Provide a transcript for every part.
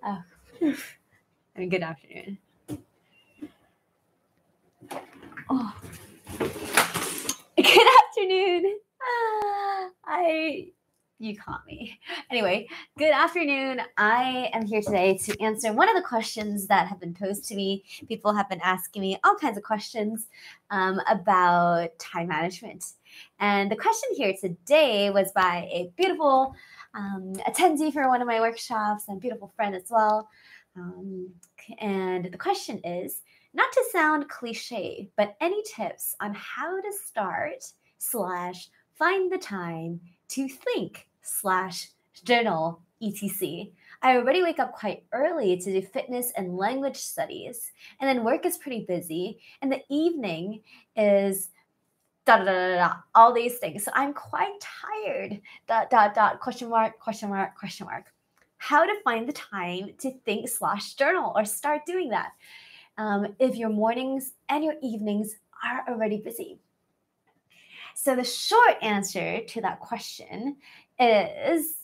Oh, I mean, good afternoon. Oh, good afternoon. You caught me. Anyway, good afternoon. I am here today to answer one of the questions that have been posed to me. People have been asking me all kinds of questions about time management. And the question here today was by a beautiful attendee for one of my workshops and beautiful friend as well. And the question is, not to sound cliche, but any tips on how to start / find the time to think / journal, etc. I already wake up quite early to do fitness and language studies, and then work is pretty busy, and the evening is da da da da, da all these things. So I'm quite tired. ... Question mark, question mark, question mark. How to find the time to think / journal or start doing that if your mornings and your evenings are already busy? So the short answer to that question is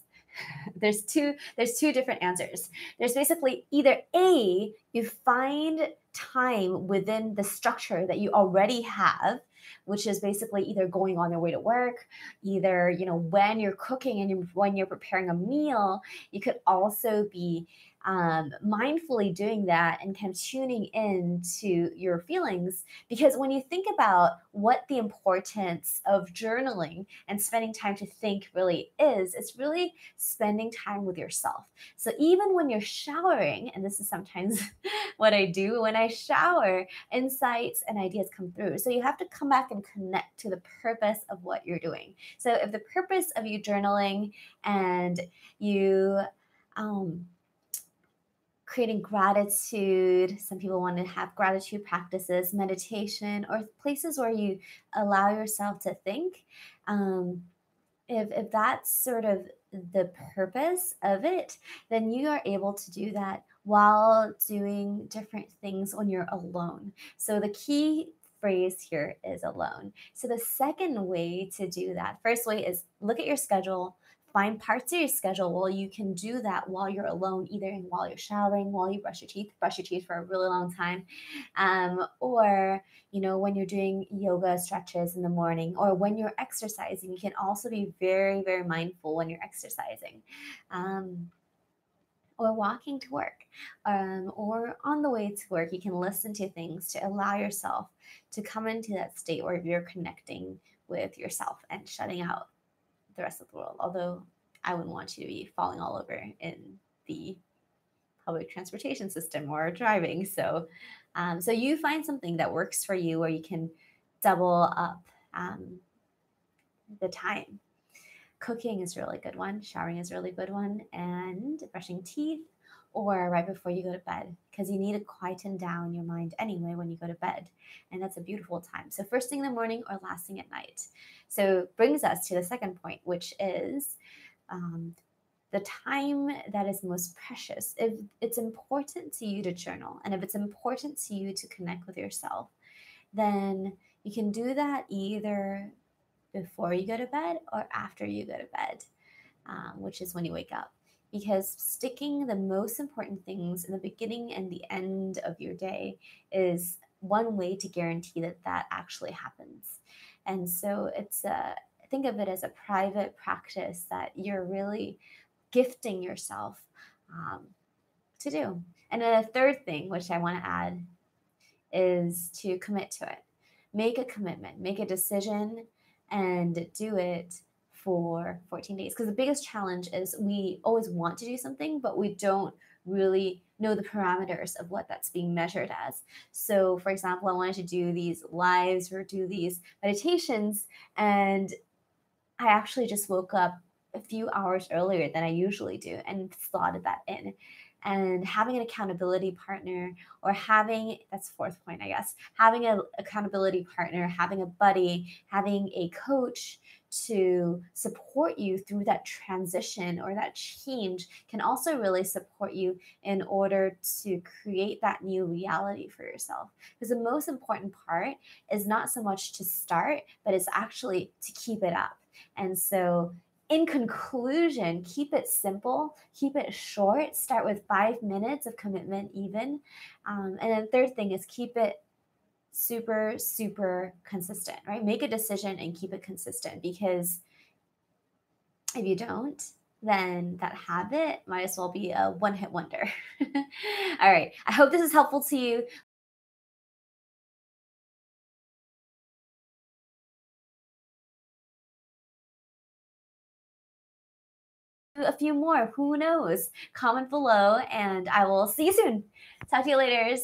there's two different answers. There's basically either A, you find time within the structure that you already have, which is basically either going on your way to work, either when you're cooking and when you're preparing a meal. You could also be mindfully doing that and kind of tuning in to your feelings, because when you think about what the importance of journaling and spending time to think really is, it's really spending time with yourself. So even when you're showering, and this is sometimes what I do when I shower, insights and ideas come through. So you have to come back and connect to the purpose of what you're doing. So if the purpose of you journaling and you creating gratitude, some people want to have gratitude practices, meditation, or places where you allow yourself to think. If that's sort of the purpose of it, then you are able to do that while doing different things when you're alone. So the key phrase here is alone. So the second way to do that, first way is look at your schedule, find parts of your schedule while you can do that while you're alone, either while you're showering, while you brush your teeth for a really long time, or when you're doing yoga stretches in the morning, or when you're exercising. You can also be very, very mindful when you're exercising. Or walking to work, or on the way to work, you can listen to things to allow yourself to come into that state where you're connecting with yourself and shutting out the rest of the world. Although I wouldn't want you to be falling all over in the public transportation system or driving. So you find something that works for you where you can double up the time. Cooking is a really good one. Showering is a really good one. And brushing teeth, or right before you go to bed, because you need to quieten down your mind anyway when you go to bed. And that's a beautiful time. So first thing in the morning or last thing at night. So brings us to the second point, which is the time that is most precious. If it's important to you to journal, and if it's important to you to connect with yourself, then you can do that either before you go to bed or after you go to bed, which is when you wake up. Because sticking the most important things in the beginning and the end of your day is one way to guarantee that that actually happens. And so think of it as a private practice that you're really gifting yourself to do. And then a third thing, which I want to add, is to commit to it. Make a commitment, make a decision, and do it for 14 days. Because the biggest challenge is we always want to do something, but we don't really know the parameters of what that's being measured as. So, for example, I wanted to do these lives or do these meditations, and I actually just woke up a few hours earlier than I usually do and slotted that in. And having an accountability partner, or that's fourth point, I guess, having an accountability partner, having a buddy, having a coach to support you through that transition or that change can also really support you in order to create that new reality for yourself. Because the most important part is not so much to start, but it's actually to keep it up. And so in conclusion, keep it simple, keep it short, start with 5 minutes of commitment, even. And then, third thing is keep it super, super consistent, right? Make a decision and keep it consistent, because if you don't, then that habit might as well be a one hit wonder. All right. I hope this is helpful to you. A few more, who knows? Comment below and I will see you soon. Talk to you later.